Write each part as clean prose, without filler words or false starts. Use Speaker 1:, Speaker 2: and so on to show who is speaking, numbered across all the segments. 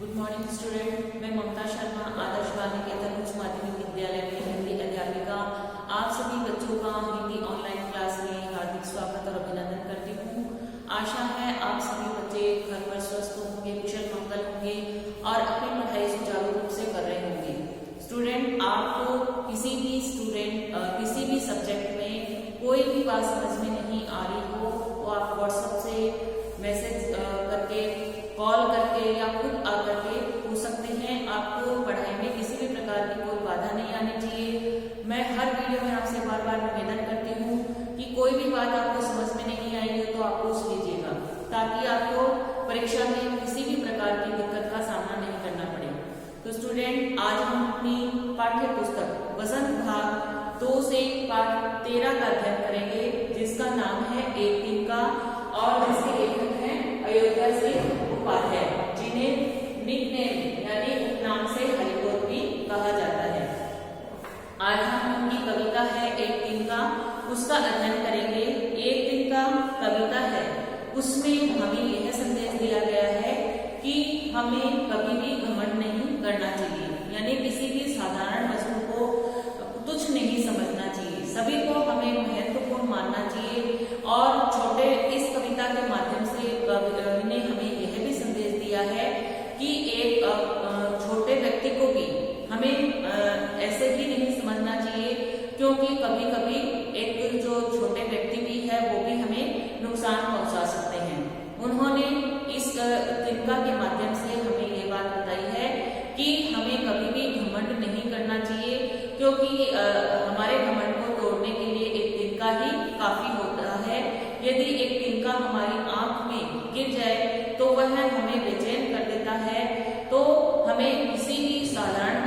Speaker 1: Good morning student, मैं ममता शर्मा आदर्श बालनिकेतन उच्च माध्यमिक विद्यालय में हिंदी अध्यापिका आप सभी बच्चों का हिंदी ऑनलाइन क्लास में हार्दिक स्वागत और अभिनंदन करती हूँ। आशा है आप सभी बच्चे घर पर स्वस्थ होंगे, कुशल मंगल होंगे और अपनी पढ़ाई सुचारू रूप से कर रहे होंगे। स्टूडेंट, आपको किसी भी सब्जेक्ट में कोई भी बात समझ में नहीं आ रही हो तो आप व्हाट्सएप से मैसेज करके, कॉल करके या खुद आकर के पूछ सकते हैं। आपको पढ़ाई में किसी भी प्रकार की कोई बाधा नहीं आनी चाहिए। मैं हर वीडियो में आपसे बार बार निवेदन करती हूँ कि कोई भी बात आपको समझ में नहीं आई हो तो आप पूछ लीजिएगा, ताकि आपको परीक्षा में किसी भी प्रकार की दिक्कत का सामना नहीं करना पड़े। तो स्टूडेंट, आज हम अपनी पाठ्य पुस्तक वसंत भाग 2 से पाठ 13 का अध्ययन करेंगे, जिसका नाम है एक दिन का, और जिसके लेखक हैं अयोध्या सिंह उपाध्याय, जिन्हें निकनेम यानी उपनाम से हरिबोध भी कहा जाता है। आज हम उनकी कविता है एक दिन का, उसका अध्ययन करेंगे। एक दिन का कविता है, उसमें हमें यह संदेश दिया गया है कि हमें कभी भी घमंड नहीं करना चाहिए, यानी किसी भी साधारण वस्तु को तुच्छ नहीं समझना चाहिए। सभी को हमें महत्वपूर्ण मानना चाहिए। और छोटे इस कविता के माध्यम से कवि ने हमें यह भी संदेश दिया है कि एक छोटे व्यक्ति को भी हमें ऐसे भी नहीं समझना चाहिए, क्योंकि कभी कभी एक जो छोटे व्यक्ति भी है वो भी हमें नुकसान पहुंचा सकते हैं। उन्होंने इस तिनका के माध्यम से हमें ये बात बताई है कि हमें कभी भी घमंड नहीं करना चाहिए, क्योंकि हमारे घमंड को तोड़ने के लिए एक तिनका ही काफी होता है। यदि एक तिनका हमारी आंख में गिर जाए तो वह हमें बेचैन कर देता है। तो हमें किसी भी साधारण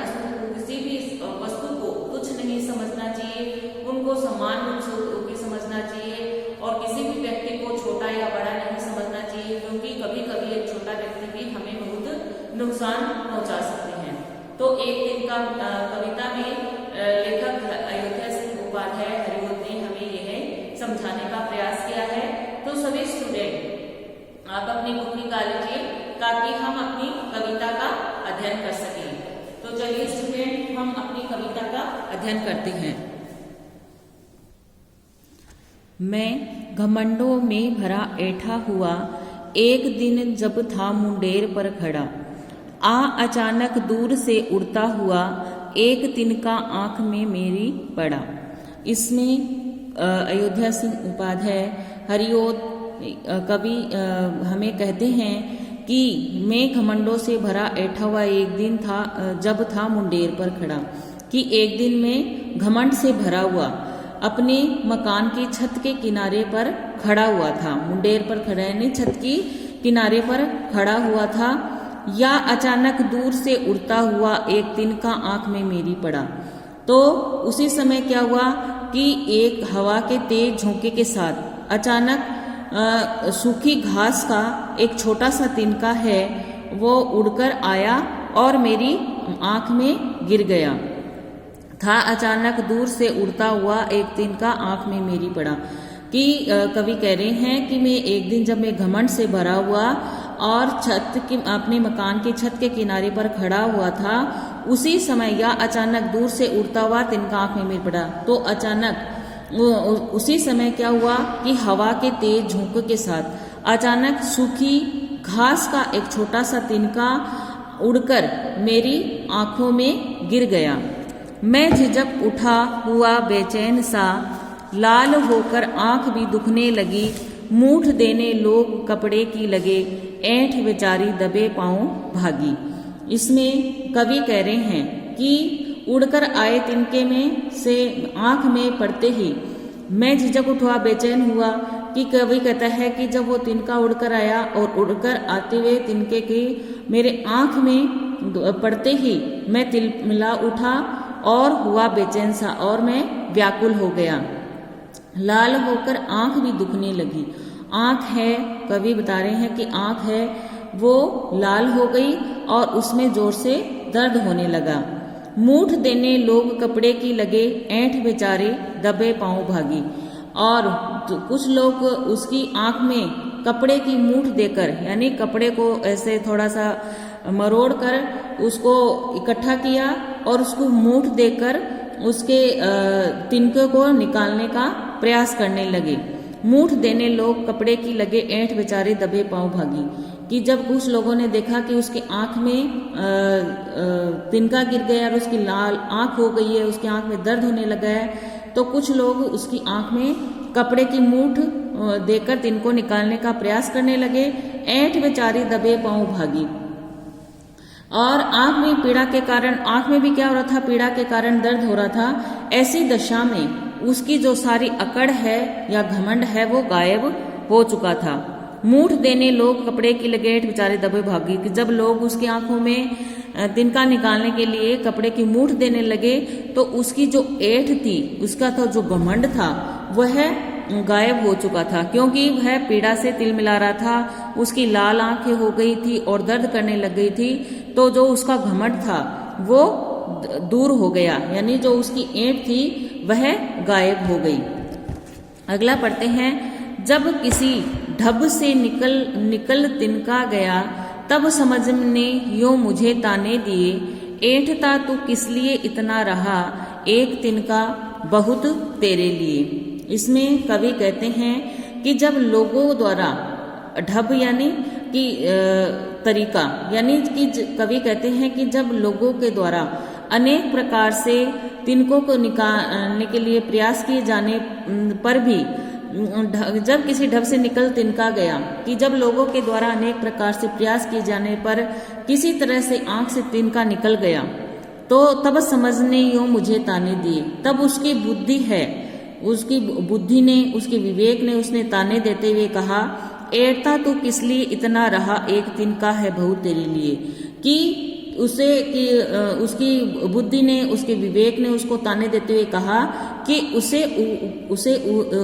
Speaker 1: वस्तु को तुच्छ नहीं समझना चाहिए, उनको समान रूप से समझना चाहिए, और किसी भी व्यक्ति को छोटा या बड़ा नहीं समझना चाहिए, क्योंकि कभी कभी एक छोटा व्यक्ति भी हमें बहुत नुकसान पहुंचा सकते हैं। तो एक दिन का कविता में लेखक अयोध्या सिंह उपाध्याय हरिबोध ने हमें यह समझाने का प्रयास किया है। तो सभी स्टूडेंट, आप अपनी बुक निकाल लीजिए ताकि हम अपनी कविता का अध्ययन कर सकें। तो चलिए स्टूडेंट, हम अपनी कविता का अध्ययन करते हैं। मैं घमंडों में भरा ऐठा हुआ एक दिन जब था मुंडेर पर खड़ा, अचानक दूर से उड़ता हुआ एक तिनका आंख में मेरी पड़ा। इसमें अयोध्या सिंह उपाध्याय हरिओद कवि हमें कहते हैं कि मैं घमंडों से भरा ऐठा हुआ एक दिन था जब था मुंडेर पर खड़ा, कि एक दिन में घमंड से भरा हुआ अपने मकान की छत के किनारे पर खड़ा हुआ था। मुंडेर पर खड़ा यानी छत की किनारे पर खड़ा हुआ था, या अचानक दूर से उड़ता हुआ एक तिनका आंख में मेरी पड़ा। तो उसी समय क्या हुआ कि एक हवा के तेज झोंके के साथ अचानक सूखी घास का एक छोटा सा तिनका है वो उड़कर आया और मेरी आंख में गिर गया था। अचानक दूर से उड़ता हुआ एक तिनका आंख में मेरी पड़ा, कि कवि कह रहे हैं कि मैं एक दिन जब मैं घमंड से भरा हुआ और अपने मकान की छत के किनारे पर खड़ा हुआ था, उसी समय या अचानक दूर से उड़ता हुआ तिनका आंख में मेरी पड़ा। तो अचानक उसी समय क्या हुआ कि हवा के तेज झोंके के साथ अचानक सूखी घास का एक छोटा सा तिनका उड़कर मेरी आंखों में गिर गया। मैं झिझक उठा हुआ बेचैन सा, लाल होकर आंख भी दुखने लगी, मूठ देने लोग कपड़े की लगे, ऐंठ बेचारी दबे पांव भागी। इसमें कवि कह रहे हैं कि उड़कर आए तिनके में से आंख में पड़ते ही मैं झिझक उठा बेचैन हुआ, कि कवि कहता है कि जब वो तिनका उड़कर आया और उड़कर आते हुए तिनके की मेरे आंख में पड़ते ही मैं तिलमिला उठा और हुआ बेचैन सा, और मैं व्याकुल हो गया। लाल होकर आंख भी दुखने लगी। आंख है, कवि बता रहे हैं कि आंख है वो लाल हो गई और उसमें जोर से दर्द होने लगा। मूठ देने लोग कपड़े की लगे, ऐंठ बेचारे दबे पांव भागी। और कुछ लोग उसकी आंख में कपड़े की मूठ देकर, यानी कपड़े को ऐसे थोड़ा सा मरोड़ कर उसको इकट्ठा किया और उसको मूठ देकर उसके तिनके को निकालने का प्रयास करने लगे। मूठ देने लोग कपड़े की लगे ऐंठ बेचारे दबे पांव भागी। कि जब कुछ लोगों ने देखा कि उसकी आंख में तिनका गिर गया और उसकी लाल आंख हो गई है, उसकी आंख में दर्द होने लगा है, तो कुछ लोग उसकी आंख में कपड़े की मूठ देकर तिनको निकालने का प्रयास करने लगे। ऐंठ बेचारी दबे पांव भागी। और आंख में पीड़ा के कारण, आंख में भी क्या हो रहा था, पीड़ा के कारण दर्द हो रहा था। ऐसी दशा में उसकी जो सारी अकड़ है या घमंड है वो गायब हो चुका था। मूठ देने लोग कपड़े की लगेट बेचारे दबे भागी। कि जब लोग उसकी आंखों में तिनका निकालने के लिए कपड़े की मूठ देने लगे तो उसकी जो ऐठ थी, उसका तो जो घमंड था वह गायब हो चुका था, क्योंकि वह पीड़ा से तिलमिला रहा था। उसकी लाल आंखें हो गई थी और दर्द करने लग गई थी। तो जो उसका घमंड था वो दूर हो गया, यानी जो उसकी ऐंठ थी वह गायब हो गई। अगला पढ़ते हैं। जब किसी ढब से निकल तिनका गया, तब समझने यो मुझे ताने दिए। ऐंठता तू किस लिए इतना रहा, एक तिनका बहुत तेरे लिए। इसमें कवि कहते हैं कि जब लोगों द्वारा ढब यानी कि तरीका, यानी कि कवि कहते हैं कि जब लोगों के द्वारा अनेक प्रकार से तिनकों को निकालने के लिए प्रयास किए जाने पर भी, जब किसी ढब से निकल तिनका गया, कि जब लोगों के द्वारा अनेक प्रकार से प्रयास किए जाने पर किसी तरह से आंख से तिनका निकल गया, तो तब समझने यो मुझे ताने दिए। तब उसकी बुद्धि है, उसकी बुद्धि ने, उसके विवेक ने, उसने ताने देते हुए कहा, ऐठता तू किस लिए इतना रहा, एक तिनका है बहुत तेरे लिए। कि उसे कि उसकी बुद्धि ने, उसके विवेक ने उसको ताने देते हुए कहा कि उसे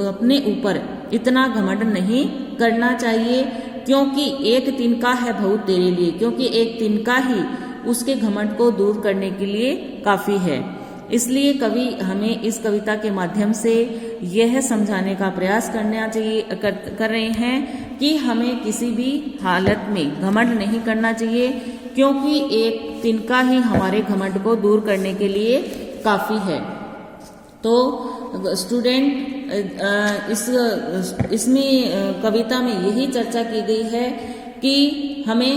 Speaker 1: अपने ऊपर इतना घमंड नहीं करना चाहिए, क्योंकि एक तिनका है बहुत तेरे लिए, क्योंकि एक तिनका ही उसके घमंड को दूर करने के लिए काफी है। इसलिए कवि हमें इस कविता के माध्यम से यह समझाने का प्रयास करना चाहिए, कर रहे हैं कि हमें किसी भी हालत में घमंड नहीं करना चाहिए, क्योंकि एक तिनका ही हमारे घमंड को दूर करने के लिए काफी है। तो स्टूडेंट, इसमें कविता में यही चर्चा की गई है कि हमें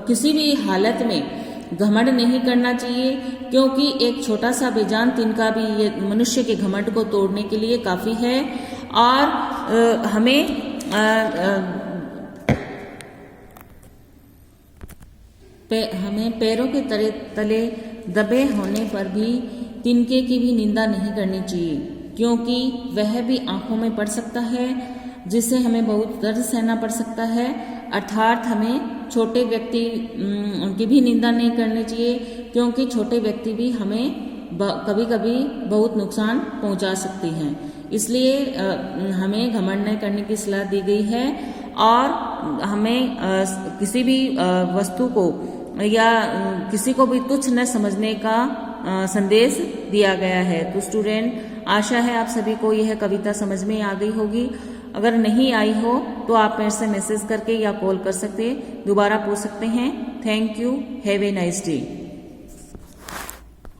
Speaker 1: किसी भी हालत में घमंड नहीं करना चाहिए, क्योंकि एक छोटा सा बेजान तिनका भी ये मनुष्य के घमंड को तोड़ने के लिए काफी है। और हमें पैरों के तले दबे होने पर भी तिनके की भी निंदा नहीं करनी चाहिए, क्योंकि वह भी आंखों में पड़ सकता है, जिससे हमें बहुत दर्द सहना पड़ सकता है। अर्थात हमें छोटे व्यक्ति की भी निंदा नहीं करनी चाहिए, क्योंकि छोटे व्यक्ति भी हमें कभी कभी बहुत नुकसान पहुंचा सकते हैं। इसलिए हमें घमंड नहीं करने की सलाह दी गई है, और हमें किसी भी वस्तु को या किसी को भी तुच्छ न समझने का संदेश दिया गया है। तो स्टूडेंट, आशा है आप सभी को यह कविता समझ में आ गई होगी। अगर नहीं आई हो तो आप मेरे से मैसेज करके या कॉल कर सकते, दोबारा पूछ सकते हैं। Thank you, have a nice day.